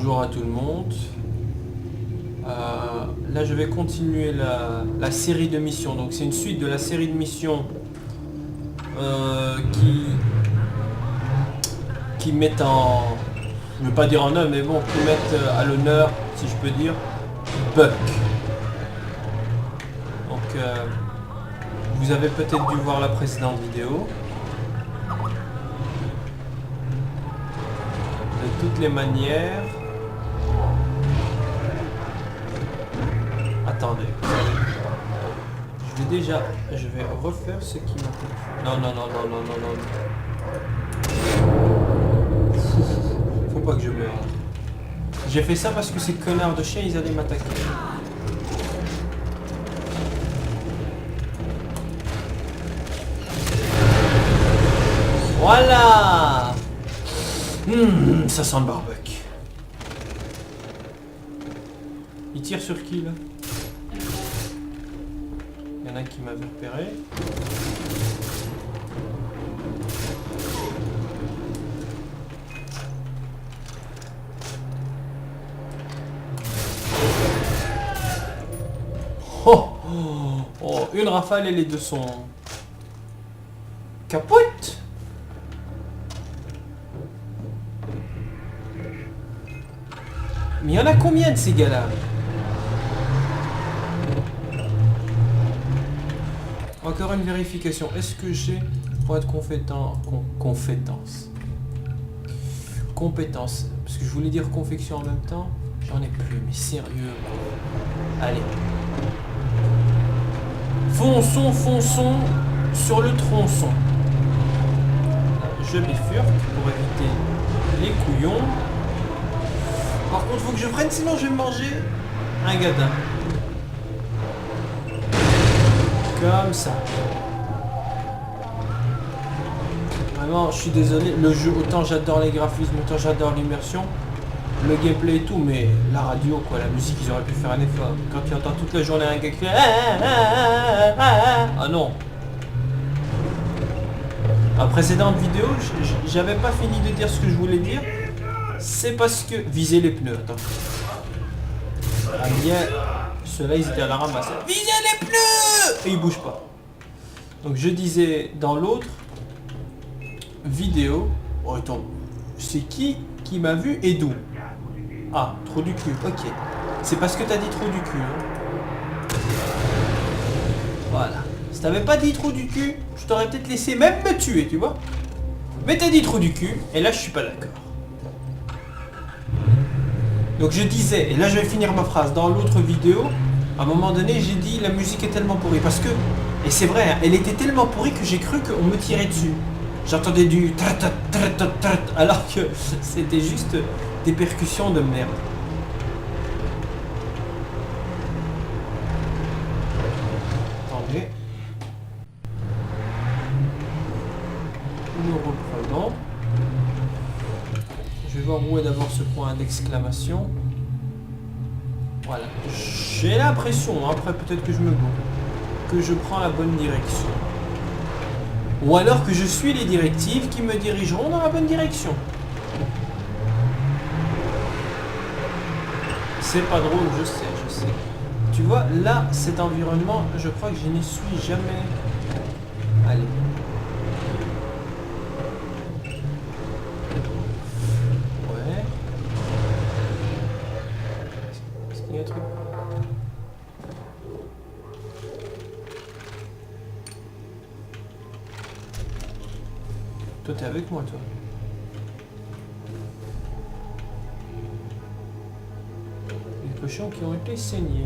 bonjour à tout le monde. Là je vais continuer la série de missions. Donc c'est une suite de la série de missions qui mettent en... Je ne veux pas dire en œuvre, mais bon, qui mettent à l'honneur, si je peux dire, Buck. Donc vous avez peut-être dû voir la précédente vidéo. De toutes les manières... Attendez. Je vais refaire ce qui m'a fait. Non. Faut pas que je meure. J'ai fait ça parce que ces connards de chiens, ils allaient m'attaquer. Voilà. Ça sent le barbecue. Il tire sur qui là? Il y en a qui m'avait repéré. Oh, une rafale et les deux sont capote. Mais il y en a combien de ces gars-là? Encore une vérification. Est-ce que j'ai, pour être compétence. Parce que je voulais dire confection en même temps. J'en ai plus, mais sérieux. Allez. Fonçons sur le tronçon. Je bifurque pour éviter les couillons. Par contre, faut que je freine, sinon je vais me manger un gadin. Comme ça. Vraiment, je suis désolé. Le jeu, autant j'adore les graphismes, autant j'adore l'immersion, le gameplay et tout, mais la radio, quoi, la musique, ils auraient pu faire un effort. Quand tu entends toute la journée un gars qui fait... Ah non. La précédente vidéo, j'avais pas fini de dire ce que je voulais dire. C'est parce que... Viser les pneus, attends. Ah bien... Ceux-là, ils étaient à la ramasse. Visez les pneus! Et ils bougent pas. Donc je disais dans l'autre vidéo... Oh attends, c'est qui m'a vu et d'où? Ah, trou du cul, ok. C'est parce que t'as dit trou du cul. Hein. Voilà. Si t'avais pas dit trou du cul, je t'aurais peut-être laissé même me tuer, tu vois. Mais t'as dit trou du cul, et là je suis pas d'accord. Donc je disais, et là je vais finir ma phrase, dans l'autre vidéo, à un moment donné j'ai dit la musique est tellement pourrie, parce que, et c'est vrai, hein, elle était tellement pourrie que j'ai cru qu'on me tirait dessus. J'entendais du trat, alors que c'était juste des percussions de merde. Attendez. Nous reprenons. Je vais voir où est d'abord ce point d'exclamation. Voilà. J'ai l'impression, après peut-être que je me gourre, que je prends la bonne direction. Ou alors que je suis les directives qui me dirigeront dans la bonne direction. C'est pas drôle, je sais. Tu vois, là, cet environnement, je crois que je n'y suis jamais... Allez. Toi, t'es avec moi, toi. Les cochons qui ont été saignés.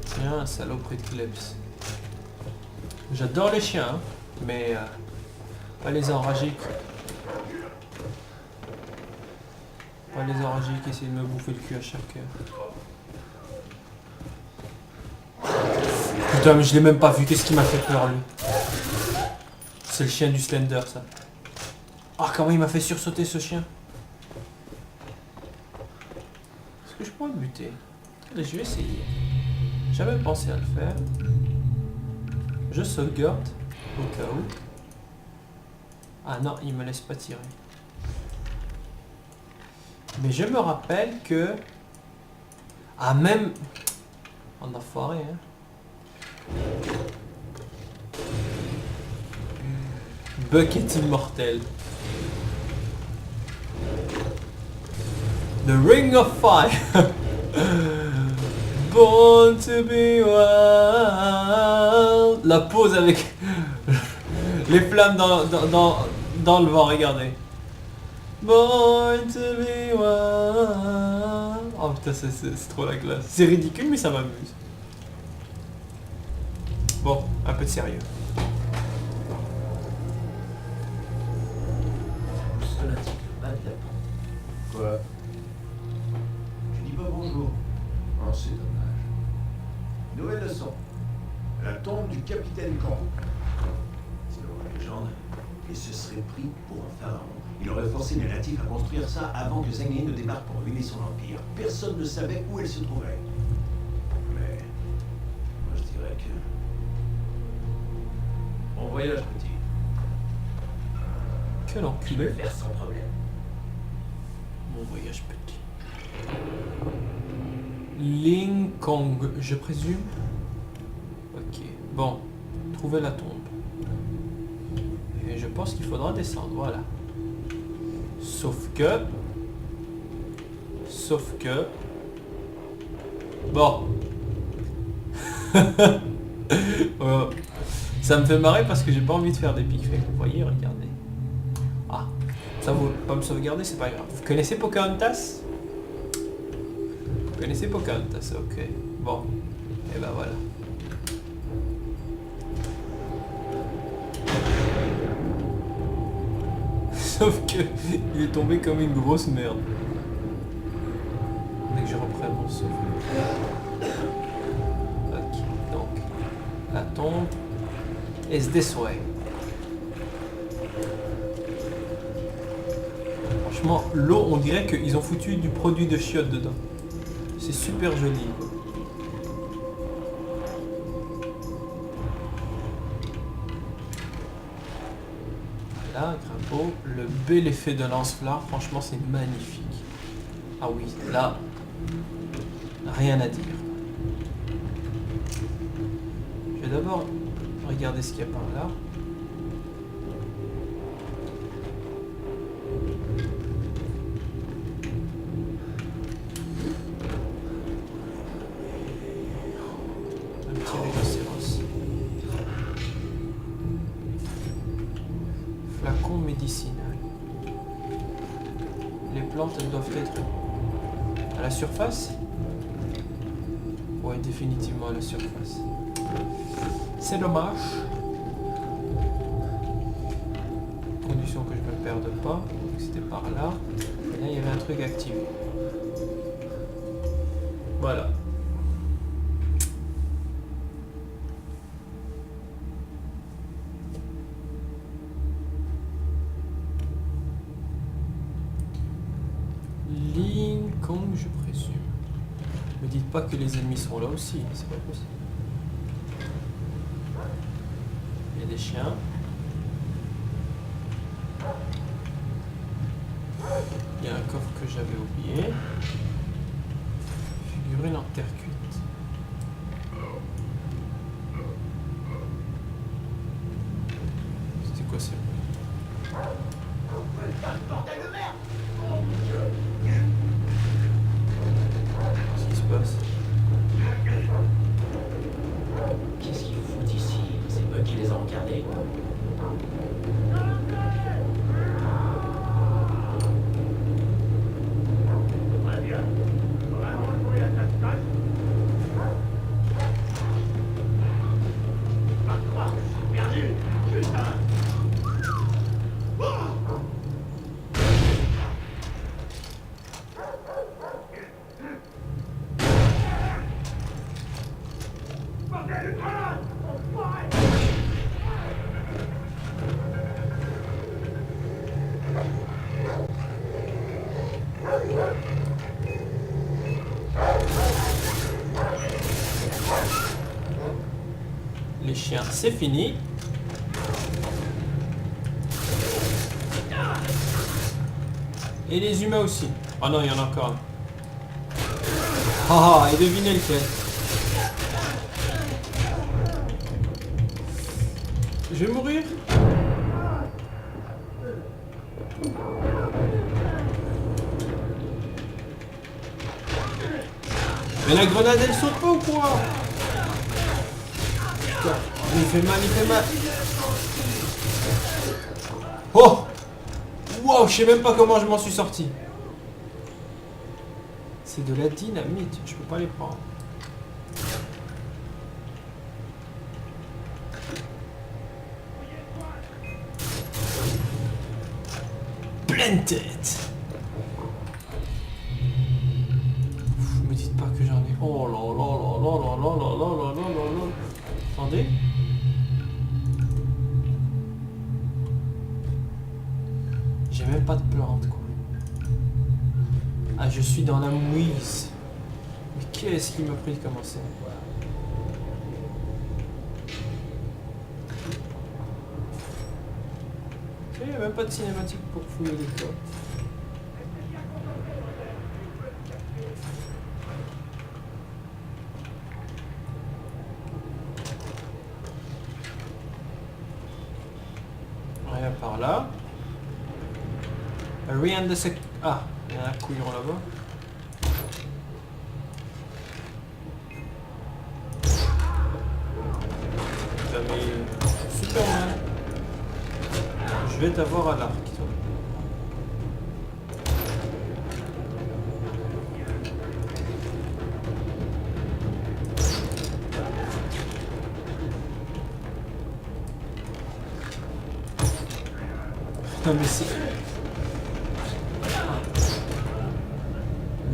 Tiens, saloperie de klebs. J'adore les chiens, hein, mais pas les enragés qui essaient de me bouffer le cul à chaque heure. Putain, mais je l'ai même pas vu. Qu'est-ce qui m'a fait peur, lui? C'est le chien du Slender, ça. Ah, comment il m'a fait sursauter, ce chien. Est-ce que je pourrais le buter? Allez, je vais essayer. J'avais pensé à le faire. Je sauvegarde au cas où. Ah non, il me laisse pas tirer. Mais je me rappelle que... Ah même... On a foiré, hein. Bucket immortel. The Ring of Fire. Born to be wild. La pause avec les flammes dans le vent, regardez. Born to be wild. Oh putain, c'est trop la classe. C'est ridicule mais ça m'amuse. Bon, un peu de sérieux. Quoi? Tu dis pas bonjour? Oh, c'est dommage. Nouvelle leçon. La tombe du capitaine Campbell. C'est une légende. Et ce serait pris pour un pharaon. Il aurait forcé les natifs à construire ça avant que Zheng He ne débarque pour ruiner son empire. Personne ne savait où elle se trouvait. Mais... moi je dirais que... Bon voyage, petit. Quel Je enculé. vais faire sans problème. Mon voyage petit. Ling Kong, je présume. Ok, bon. Trouver la tombe. Et je pense qu'il faudra descendre, voilà. Sauf que... Bon. Ça me fait marrer parce que j'ai pas envie de faire des pics. Vous voyez, regardez. Ah, ça vaut pas me sauvegarder, c'est pas grave. Vous connaissez Pocahontas? Vous connaissez Pocahontas, ok. Bon, et ben voilà. Sauf que il est tombé comme une grosse merde. Dès que je reprenne mon souffle. Ok, donc la tombe is this way. Franchement, l'eau, on dirait qu'ils ont foutu du produit de chiottes dedans. C'est super joli, quoi. Voilà, crapaud. Le bel effet de lance-flamme, franchement, c'est magnifique. Ah oui, là, rien à dire. Je vais d'abord regarder ce qu'il y a par là. Un petit rhinocéros. Flacon médicinal. Les plantes, elles doivent être à la surface? Ouais, définitivement à la surface. C'est dommage. Condition que je me perde pas. Donc c'était par là. Et là, il y avait un truc activé. Voilà. Ling Kong, je présume. Me dites pas que les ennemis sont là aussi, c'est pas possible. Il y a des chiens. Il y a un coffre que j'avais oublié. Figurine en terre cuite. C'était quoi ça? Qu'est-ce qui se passe? Qu'est-ce qu'ils foutent ici? C'est eux qui les ont regardés. Les chiens, c'est fini. Et les humains aussi. Oh non, il y en a encore un. Ah, et devinez lequel. Je vais mourir. Mais la grenade, elle saute pas ou quoi? Il fait mal, il fait mal. Oh! Wow, je sais même pas comment je m'en suis sorti. C'est de la dynamite, je peux pas les prendre. Pleine tête. Me dites pas que j'en ai. Oh là là là là là là là là là là là. Attendez. J'ai même pas de plante quoi. Ah, je suis dans la mouise. Mais qu'est-ce qui m'a pris de commencer? Il n'y a même pas de cinématique pour fouiller les codes. Rien par là. Rien de ce... Ah, il y a un couillon là-bas. Mais... Superman. Je vais t'avoir à l'arc, toi. Non mais c'est...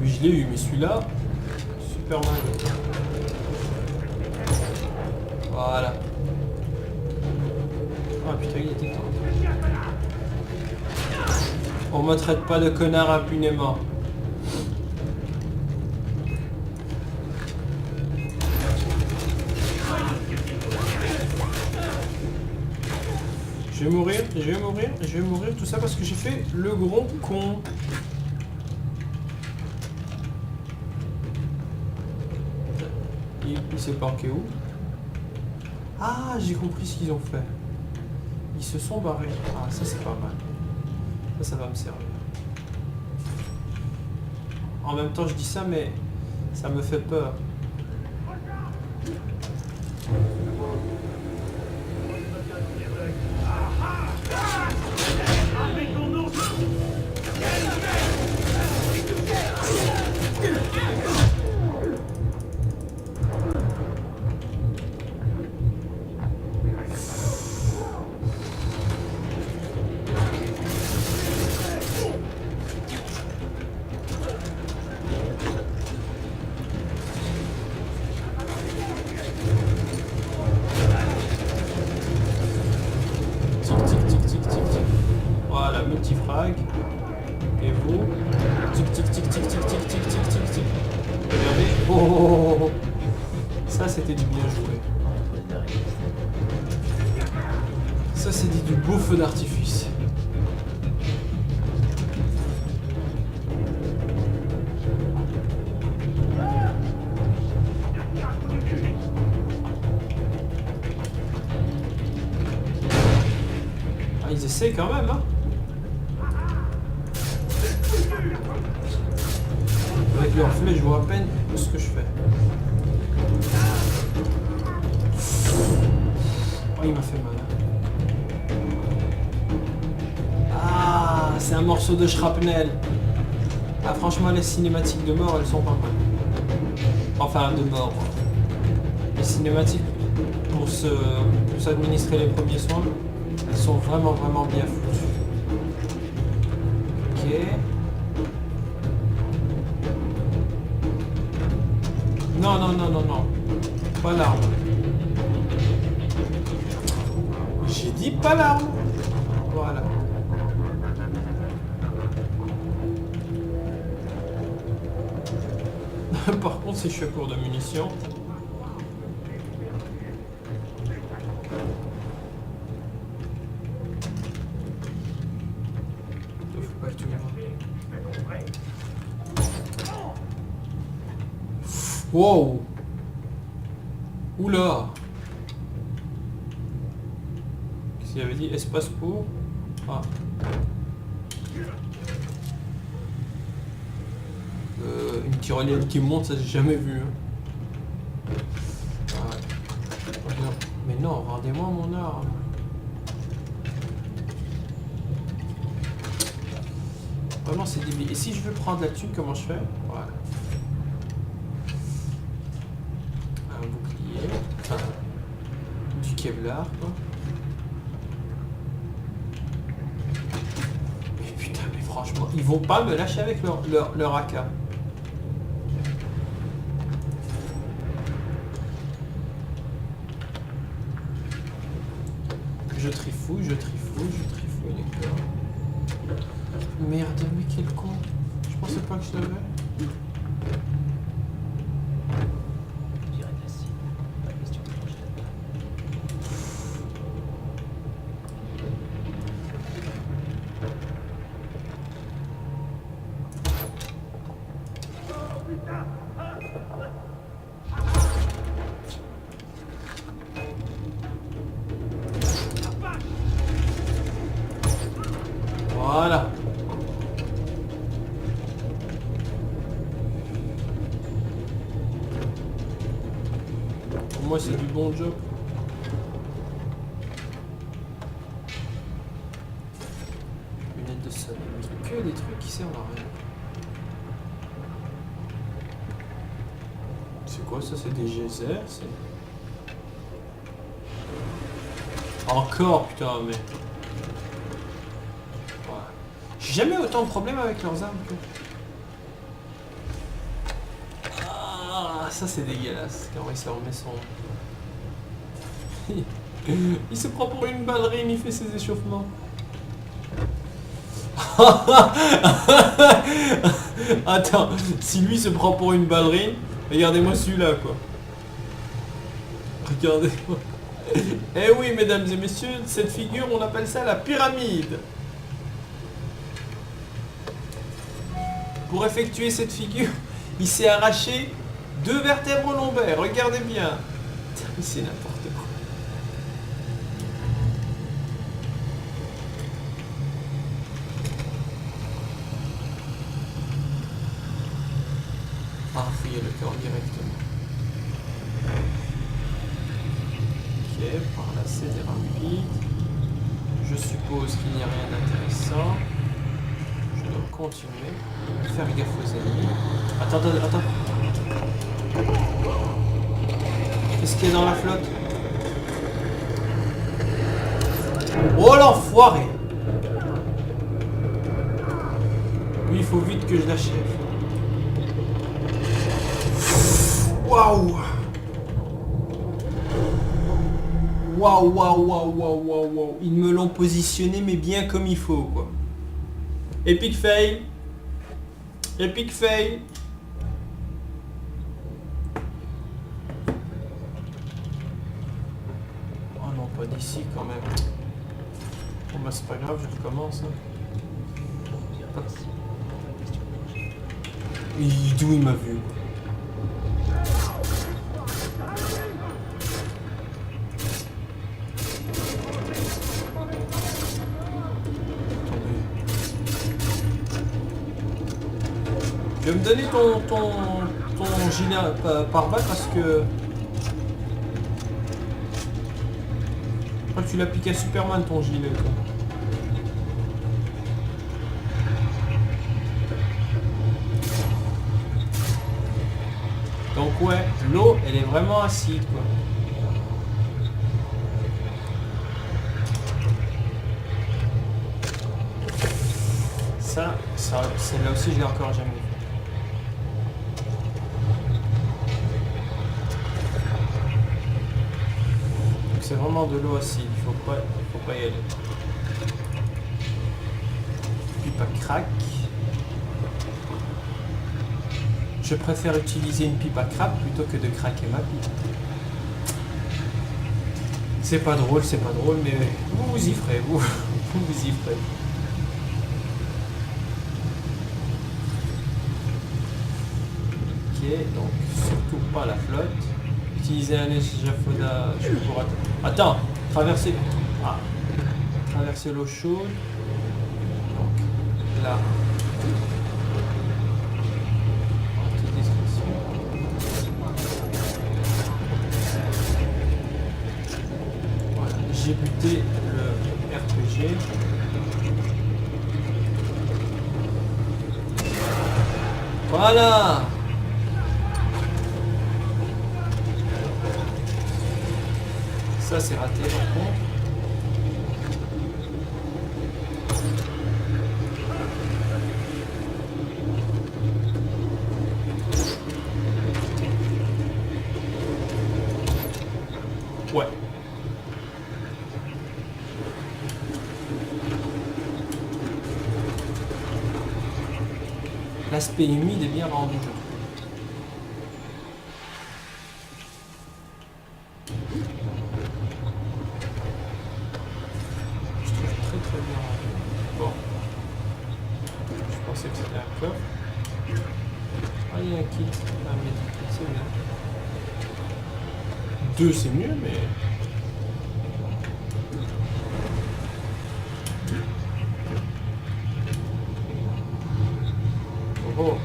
Lui je l'ai eu, mais celui-là... Superman. Voilà. Ah putain, il était temps. On me traite pas de connard impunément. Je vais mourir, je vais mourir, je vais mourir, tout ça parce que j'ai fait le gros con. Il s'est parqué où? Ah, j'ai compris ce qu'ils ont fait. Ils se sont barrés. Ah, ça c'est pas mal. Ça va me servir. En même temps, je dis ça, mais ça me fait peur. Multifrag. Et vous? Tic tic tic tic tic tic tic tic tic tic. Regardez. Oh, ça c'était du bien joué. Ça c'était du beau feu d'artifice. Ah, ils essaient quand même, hein. Avec leur flèche, je vois à peine ce que je fais. Oh, il m'a fait mal. Ah, c'est un morceau de shrapnel. Ah, franchement, les cinématiques de mort, elles sont pas mal. Enfin, de mort. Les cinématiques pour s'administrer les premiers soins, elles sont vraiment, vraiment bien foutues. Ok. Non, non, non, non, non. Pas l'arme. J'ai dit pas l'arme. Voilà. Par contre, si je suis à court de munitions... Wow. Oula. Qu'est-ce qu'il avait dit? Espace pour... Ah. Une tyrolienne qui monte, ça j'ai jamais vu. Hein. Ouais. Mais non, rendez-moi mon arme. Vraiment c'est débile. Et si je veux prendre la thune, comment je fais? Voilà. Un bouclier. Enfin, du Kevlar, quoi. Mais putain, mais franchement, ils vont pas me lâcher avec leur AK. Je trifouille, d'accord. Merde, mais quel con. Je pensais pas que je l'avais. Je dirais de la cible. Pas question de manger là-bas. Voilà. Pour moi, c'est du bon job. Lunettes de soleil. Que des trucs qui servent à rien. C'est quoi ça? C'est des geysers? Encore, putain, mais... J'ai jamais autant de problèmes avec leurs armes que... Ah, ça c'est dégueulasse quand il se remet son... Il se prend pour une ballerine, il fait ses échauffements. Attends, si lui se prend pour une ballerine, regardez-moi celui-là quoi. Regardez-moi. Eh oui mesdames et messieurs, cette figure on appelle ça la pyramide. Pour effectuer cette figure, il s'est arraché 2 vertèbres lombaires. Regardez bien. C'est n'importe quoi. Ah, fouiller le cœur directement. Ok, par là c'est rapide. Je suppose qu'il n'y a rien d'intéressant. Je dois continuer. Faire gaffe aux ennemis. Attends. Qu'est-ce qu'il y a dans la flotte? Oh l'enfoiré! Lui, il faut vite que je l'achève. Waouh! Waouh. Ils me l'ont positionné, mais bien comme il faut, quoi. Epic fail. Epic fail. Oh non, pas d'ici quand même. Bon bah c'est pas grave, je recommence. Hein. Je dirais de la cible. Pas question de manger. D'où il m'a vu? Je vais me donner ton gilet par balle parce que... Je crois que tu l'as piqué à Superman ton gilet. Quoi. Donc ouais, l'eau elle est vraiment acide quoi. Ça celle-là aussi je l'ai encore jamais vu. C'est vraiment de l'eau acide, il faut pas y aller. Pipe à crack. Je préfère utiliser une pipe à crack plutôt que de craquer ma pipe. C'est pas drôle, mais vous y ferez, vous y ferez. Ok. donc surtout pas la flotte. Utiliser un échafaudage pour... Attends, traverser... Ah, traverser l'eau chaude. Donc, là. Petite description. Voilà, j'ai buté le RPG. Voilà. Ça c'est raté par contre. Ouais. L'aspect humide est bien rendu, je trouve. Je trouve très bien rendu. Bon. Je pensais que c'était un coffre. Ah, il y a un kit. Ah, mais c'est bien. 2 c'est mieux, mais... Oh.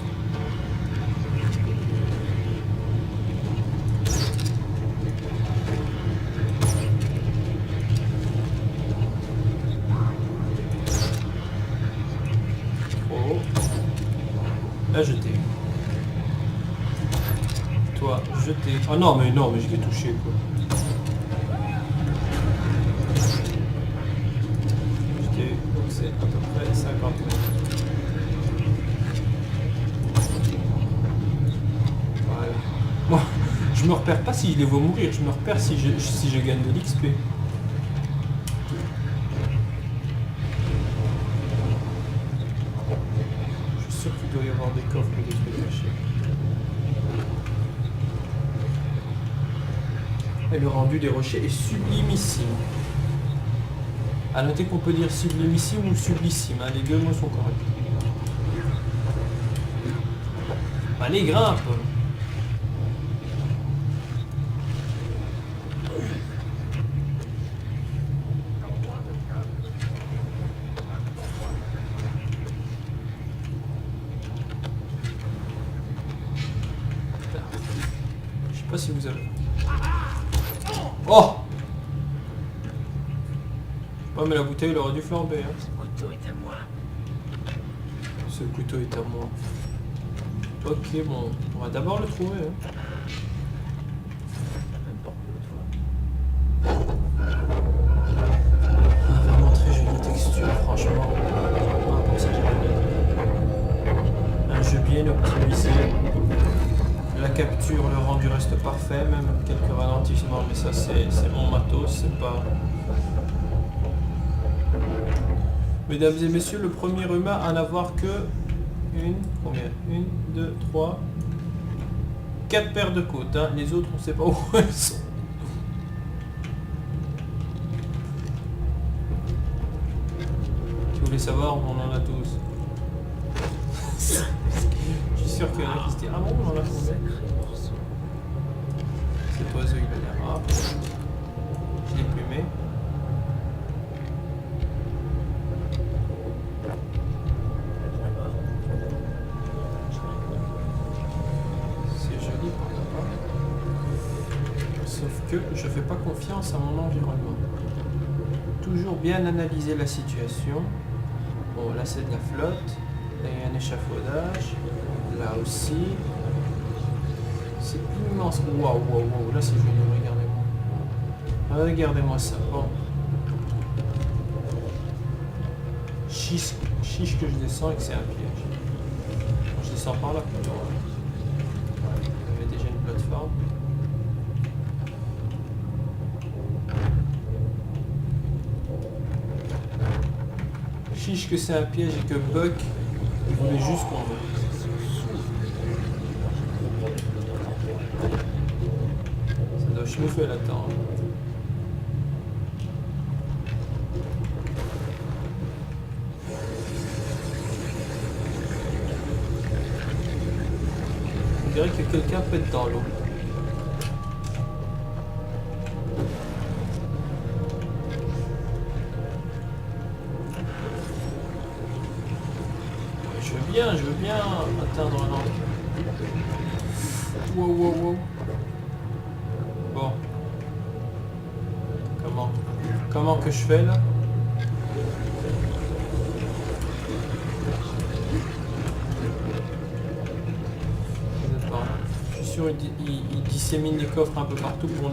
Oh. Là, jeté. Toi, jeté. Ah non, mais je l'ai touché, quoi. Jeté, donc c'est à peu près 50 mètres. Moi, je me repère pas si je les vois mourir, je me repère si je gagne de l'XP. Je suis sûr qu'il doit y avoir des coffres et des trucs cachés. Et le rendu des rochers est sublimissime. A noter qu'on peut dire sublimissime ou sublissime, hein, les deux mots sont corrects. Allez, grimpe! Je sais pas si vous avez... Oh! Oh mais la bouteille elle aurait dû flamber. Hein. Ce couteau est à moi. Ce couteau est à moi. Ok bon, on va d'abord le trouver. Hein. Même pas l'autre fois. Ah, vraiment très jolie texture, franchement. Ah, comme ça j'ai un jeu bien optimisé. La capture, le rendu reste parfait, même quelques ralentissements, mais ça c'est mon matos, c'est pas... Mesdames et messieurs, le premier humain à n'avoir que combien 1, 2, 3, 4 paires de côtes, hein. Les autres on sait pas où elles sont. Si vous voulez savoir, on en a tous. Je suis sûr qu'il y en a qui se disent ah bon on en a combien? Sacré morceau. Cet oiseau il a l'air rare. Je l'ai plumé. C'est joli pourquoi pas. Sauf que je fais pas confiance à mon environnement. Toujours bien analyser la situation. Bon là c'est de la flotte. Là il y a un échafaudage. Là aussi. C'est immense. Waouh, waouh, waouh. Là c'est joli, regardez-moi. Regardez-moi ça. Bon. Chiche que je descends et que c'est un piège. Je descends par là plutôt. Il y avait déjà une plateforme. Chiche que c'est un piège et que Buck il voulait juste qu'on veut. Ça doit chauffer là-dedans. On dirait que quelqu'un pète dans l'eau. Je veux bien atteindre l'encre. Wow, wow, wow. Bon. Comment que je fais là? Je suis sûr il dissémine les coffres un peu partout pour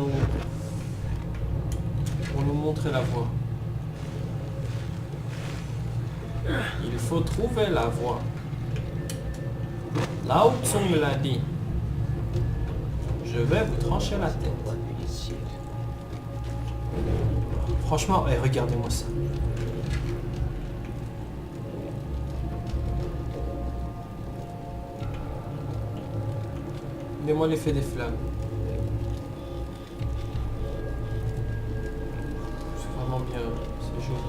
nous montrer la voie. Il faut trouver la voie. Lao Tzu me l'a dit. Je vais vous trancher la tête. Franchement, regardez-moi ça. Donnez-moi l'effet des flammes. C'est vraiment bien, c'est joli.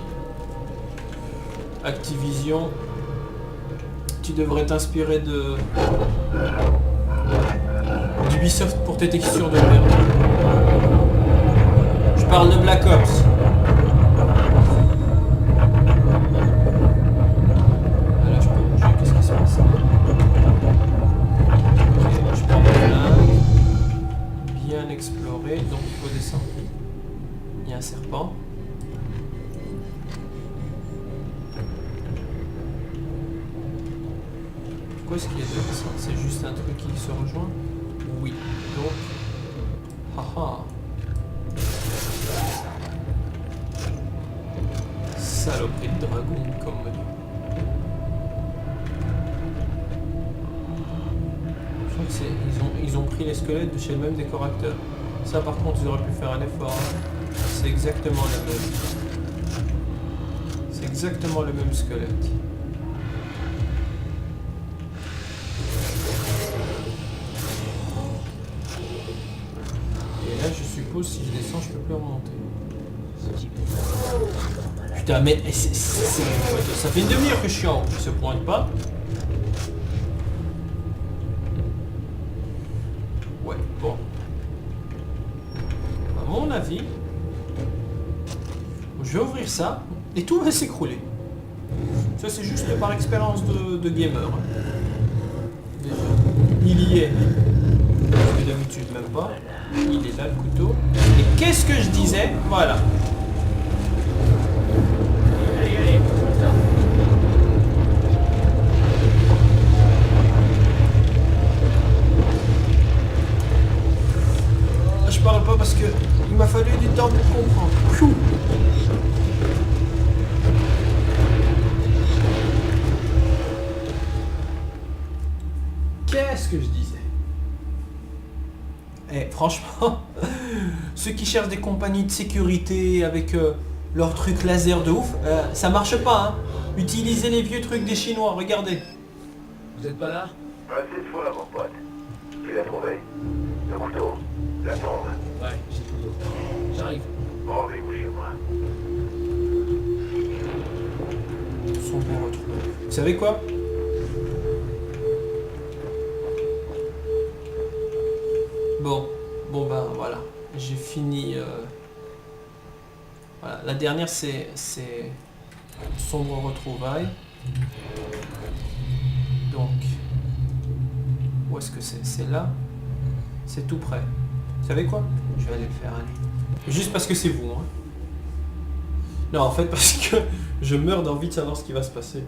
Activision. Tu devrais t'inspirer d'Ubisoft pour tes textures de merde. Je parle de Black Ops. Là, je peux bouger. Qu'est-ce qui se passe? Ok, je prends ma flingue. Bien explorer. Donc il faut descendre. Il y a un serpent. Pourquoi est-ce qu'il y a deux descentes? C'est juste un truc qui se rejoint? Oui. Donc... Haha. Saloperie de dragon, comme on dit. Je crois que c'est... Ils ont pris les squelettes de chez le même décorateur. Ça par contre ils auraient pu faire un effort. C'est exactement le même. C'est exactement le même squelette. Et là je suppose si je descends je peux plus remonter. Putain mais ça fait une demi-heure que je suis en haut, il se pointe pas. Ouais, bon. À mon avis, je vais ouvrir ça et tout va s'écrouler. Ça c'est juste par expérience de gamer. Déjà. Il y est. Parce que d'habitude même pas. Il est là le couteau. Et qu'est-ce que je disais? Voilà. Je parle pas parce que il m'a fallu du temps pour comprendre. Pfiou. Qu'est-ce que je disais? Eh, franchement, ceux qui cherchent des compagnies de sécurité avec leurs trucs laser de ouf, ça marche pas, hein. Utilisez les vieux trucs des Chinois, regardez. Vous êtes pas là? Pas cette fois, mon pote. Tu l'as trouvé. Le couteau, la tombe. Ouais, j'ai tout d'autre. J'arrive. Rendez-vous chez moi. Son bon retrouvé. Vous savez quoi? Bon ben voilà, j'ai fini. Voilà, la dernière c'est sombre retrouvaille. Donc, où est-ce que c'est? C'est là. C'est tout près. Vous savez quoi? Je vais aller le faire, allez. Juste parce que c'est vous, hein. Non, en fait parce que je meurs d'envie de savoir ce qui va se passer.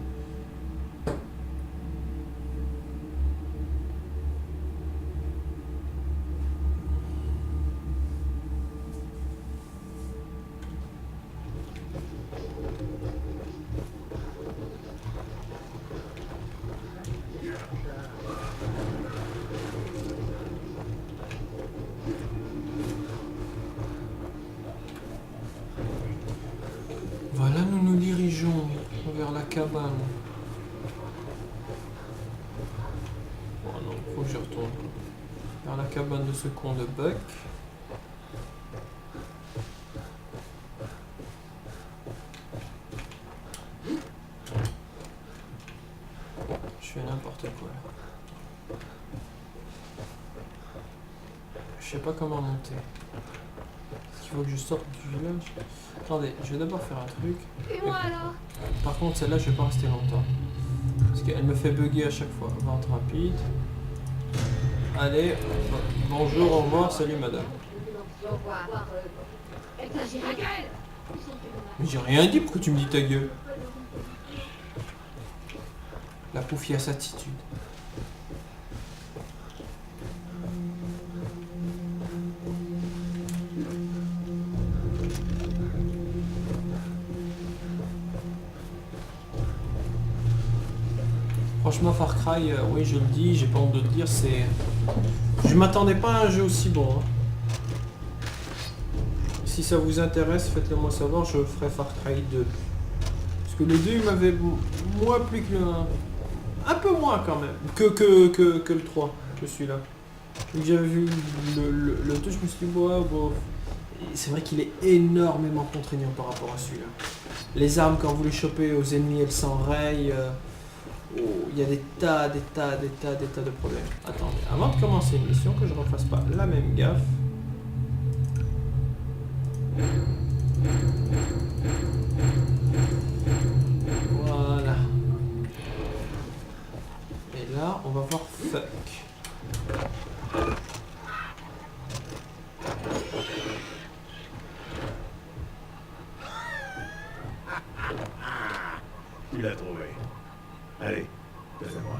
Voilà, nous nous dirigeons vers la cabane. Oh non, faut que je retourne. Vers la cabane de ce con de Buck. Je fais n'importe quoi là. sais pas comment monter. Est-ce qu'il faut que je sorte du village? Attendez, je vais d'abord faire un truc. Et moi alors? Par contre, celle-là, je vais pas rester longtemps. Parce qu'elle me fait bugger à chaque fois. Vente rapide. Allez, bonjour, au revoir, salut madame. Au revoir. Exagère la gueule! Mais j'ai rien dit, pourquoi tu me dis ta gueule? La poufiasse attitude. Franchement, Far Cry, oui, je le dis, j'ai pas honte de le dire, c'est... Je m'attendais pas à un jeu aussi bon. Hein. Si ça vous intéresse, faites-le moi savoir, je ferai Far Cry 2. Parce que le 2, il m'avait moins plu que le 1. Un peu moins quand même, que le 3, que celui-là. J'avais vu le 2, je me suis dit, ouais, bon... C'est vrai qu'il est énormément contraignant par rapport à celui-là. Les armes, quand vous les chopez aux ennemis, elles s'enrayent. Oh, il y a des tas de problèmes. Attendez, avant de commencer une mission, que je ne refasse pas la même gaffe. Voilà. Et là, on va voir fuck. Tu l'as trouvé. Allez, fais-moi.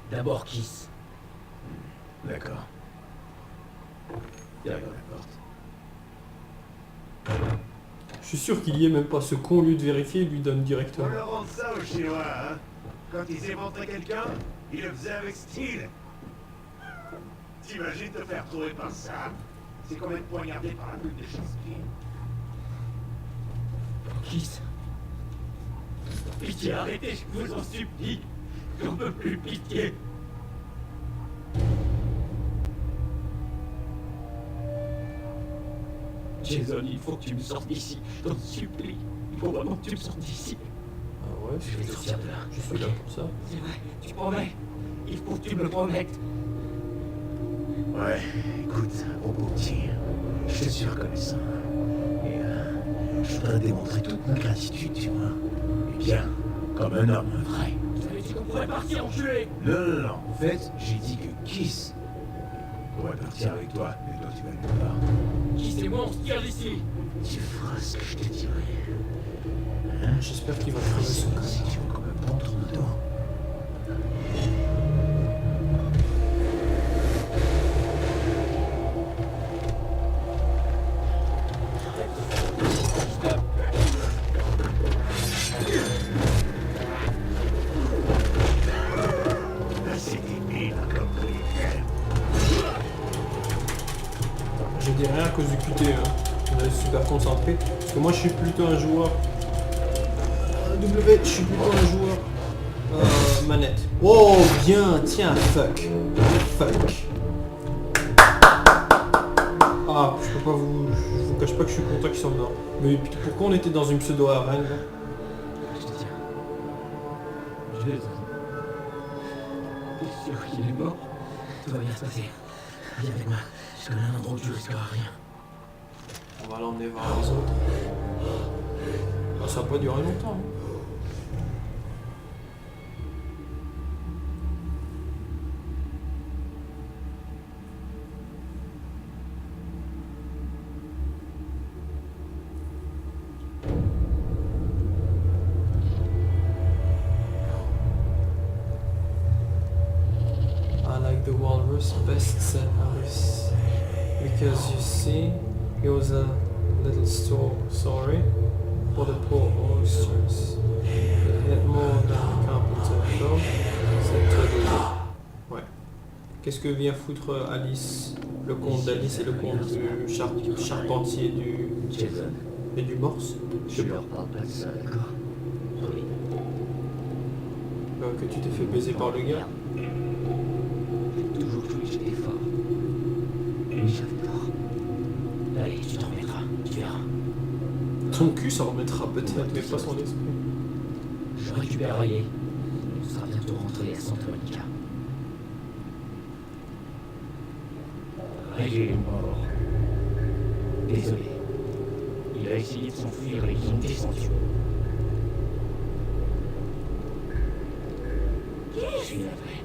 D'abord Kiss. D'accord. Derrière la porte. Je suis sûr qu'il y est même pas ce con, au lieu de vérifier, il lui donne On directement. leur rend ça aux Chinois, hein. Quand ils éventaient quelqu'un, ils le faisaient avec style. T'imagines te faire trouver par ça? C'est comme être poignardé par la plume de Shakespeare. Kiss. Pitié, arrêtez, je vous en supplie. J'en peux plus, pitié. Jason, il faut que tu me sortes d'ici. Je t'en supplie. Il faut vraiment que tu me sortes d'ici. Ah ouais, Je vais sortir de là. je suis là pour ça. C'est vrai, tu promets. Il faut que tu me le promettes. Ouais, écoute, au beau petit, je te suis reconnaissant. Et je voudrais démontrer toute ma gratitude, tu vois. Et bien, comme un homme vrai. Tu avais dit qu'on pourrait partir, enculé. Non. En fait, j'ai dit que Kiss pourrait partir avec toi, mais toi tu vas nulle part. Kiss et moi, on se tire d'ici. Tu feras ce que je te dirai. J'espère qu'il va crever ce con. Si tu veux quand même prendre ton dos. Je dis rien à cause du QT, hein. On est super concentré. Parce que moi je suis plutôt un joueur. Je suis plutôt un joueur manette. Oh bien, tiens, fuck. Fuck. Ah, je peux pas vous. Je vous cache pas que je suis content qu'ils soient morts. Mais putain, pourquoi on était dans une pseudo-arène là? Je te tiens. Jason. T'es sûr qu'il est mort? Tout va bien se passer. Viens avec moi. Je connais un endroit où tu risqueras rien. On va l'emmener voir les autres. Ah, ça va pas durer longtemps. Hein. I like the walrus best, said Alice, because you see, he was a little sorry for the poor oysters. He had more than a carpenter though, said Teddy. Ouais. Qu'est-ce que vient foutre Alice? Le conte d'Alice et le conte du charpentier du... Jason, et du morse? Je sais je pas. leur parle pas de ça, d'accord? Oui. Que tu t'es fait baiser par le gars? J'ai toujours cru que j'étais fort. Mais j'avais tort. Allez, tu t'en remettras, tu verras. Son cul s'en remettra peut-être, mais pas son esprit. Je récupère Riley. On sera bientôt rentré à Santa Monica. Riley est mort. Désolé. Il a essayé de s'enfuir et ils ont descendu. Je suis navré.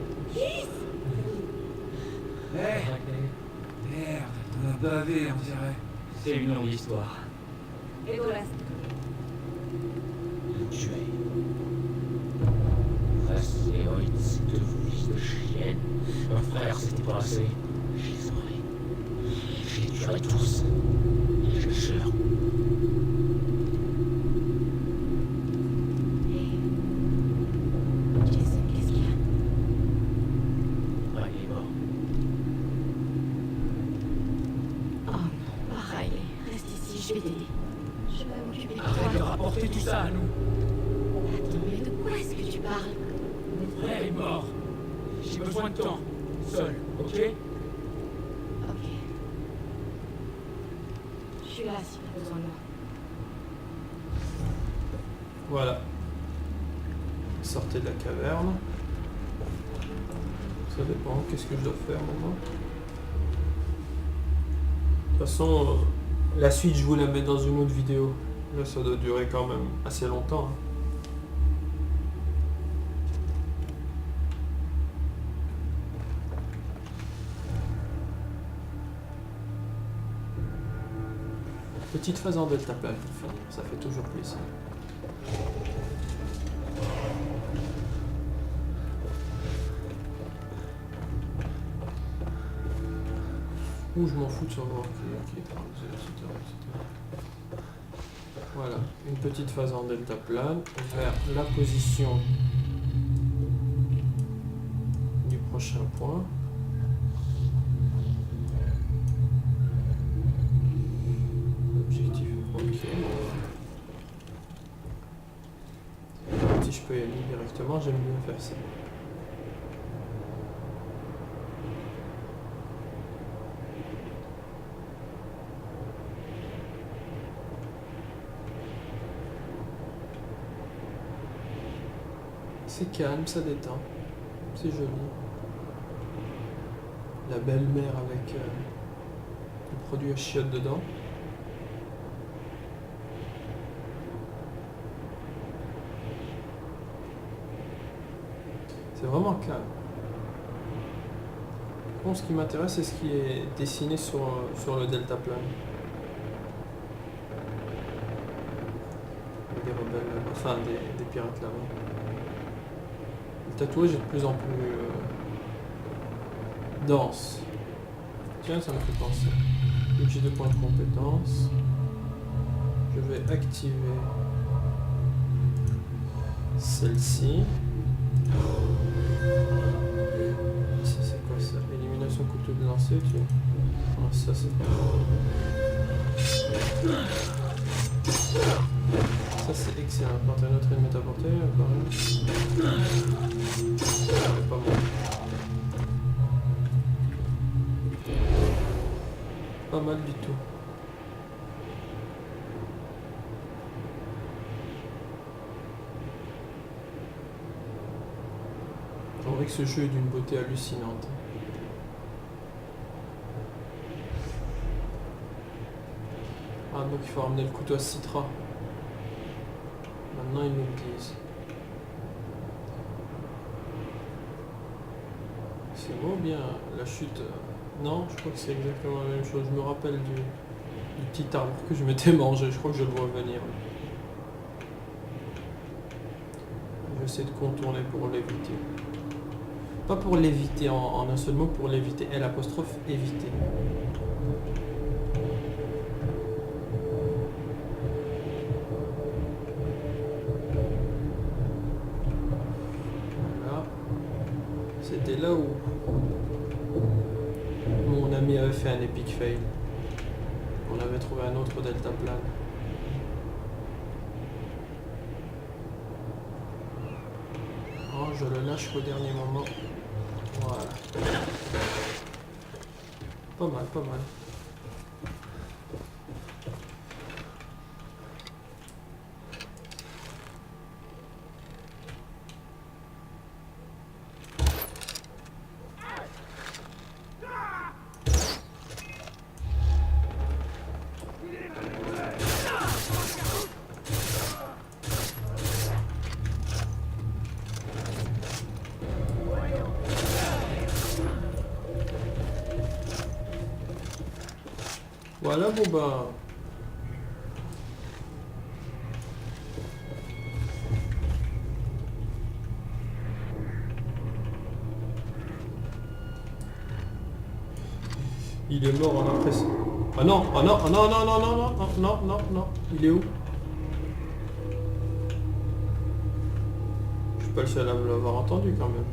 Merde, on a bavé, on dirait. C'est une longue histoire. Et voilà. Le tuer. Face héroïne, c'est deux fils de chienne. Un frère, c'était pas assez. Je les aurais. Je les tuerai tous. Je le jure. Qu'est-ce qu'il y a? Riley est mort. Oh non, pas Riley. Reste ici, je vais t'aider. Je vais m'occuper de Arrête de toi. rapporter tout ça à nous. Attends, mais de quoi est-ce que tu parles? Mon frère est mort. J'ai besoin de temps. Seul, ok? Ok. Je suis là si t'as besoin de moi. Voilà. Sortez de la caverne. Ça dépend, qu'est-ce que je dois faire maintenant? De toute façon, la suite je vous la mets dans une autre vidéo. Là ça doit durer quand même assez longtemps. Hein. Petite phase en deltaplane pour finir, ça fait toujours plaisir. Ou je m'en fous de savoir qui parle, etc. Voilà, une petite phase en deltaplane vers la position du prochain point. Objectif, ok. Si je peux y aller directement, j'aime bien faire ça. C'est calme, ça détend. C'est joli. La belle-mère avec le produit à chiottes dedans. C'est vraiment calme. Bon, ce qui m'intéresse, c'est ce qui est dessiné sur le deltaplane. Des rebelles, enfin des pirates là-bas. Le tatouage est de plus en plus dense. Tiens, ça me fait penser. Vu que j'ai 2 points de compétence, je vais activer celle-ci. C'est quoi ça? Élimination couteau de lancer, tu... Ah, ça c'est pas... Ça c'est excellent. Planter un autre ennemi à portée, pareil. C'est pas bon. Pas mal du tout. On dirait que ce jeu est d'une beauté hallucinante. Ah, donc il faut ramener le couteau à Citra. Maintenant ils nous le disent. C'est beau bien la chute. Non, je crois que c'est exactement la même chose. Je me rappelle du petit arbre que je m'étais mangé. Je crois que je le vois venir. J'essaie de contourner pour l'éviter. Pas pour l'éviter en un seul mot, pour l'éviter. L', éviter. Voilà. C'était là où mon ami avait fait un epic fail. On avait trouvé un autre deltaplane. Oh, je le lâche au dernier moment. Voilà. Pas mal, pas mal. Voilà, bon bah... Il est mort en impression. Ah non, ah non, ah non, non, non, non, non, non, non, non, non. Il est où? Je suis pas le seul à me l'avoir entendu quand même.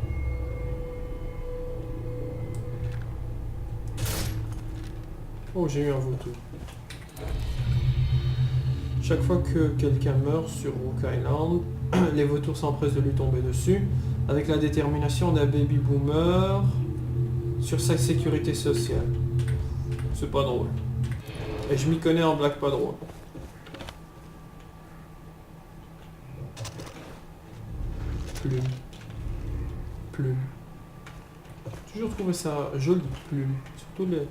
Oh, j'ai eu un vautour. Chaque fois que quelqu'un meurt sur Rook Island, les vautours s'empressent de lui tomber dessus, avec la détermination d'un baby boomer sur sa sécurité sociale. C'est pas drôle. Et je m'y connais en blague pas drôle. Plume. Plume. J'ai toujours trouvé ça joli, Plume. Surtout les...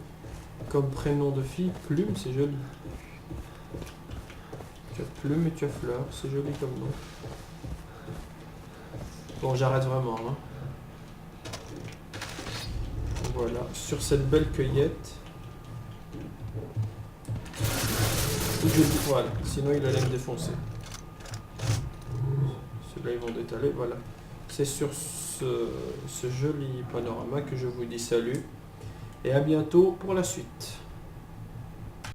comme prénom de fille, Plume, c'est joli. Tu as Plume et tu as Fleur, c'est joli comme nom. Bon, j'arrête vraiment, hein. Voilà, sur cette belle cueillette. Voilà, sinon il allait me défoncer. Ceux-là ils vont détaler, voilà. C'est sur ce joli panorama que je vous dis salut. Et à bientôt pour la suite.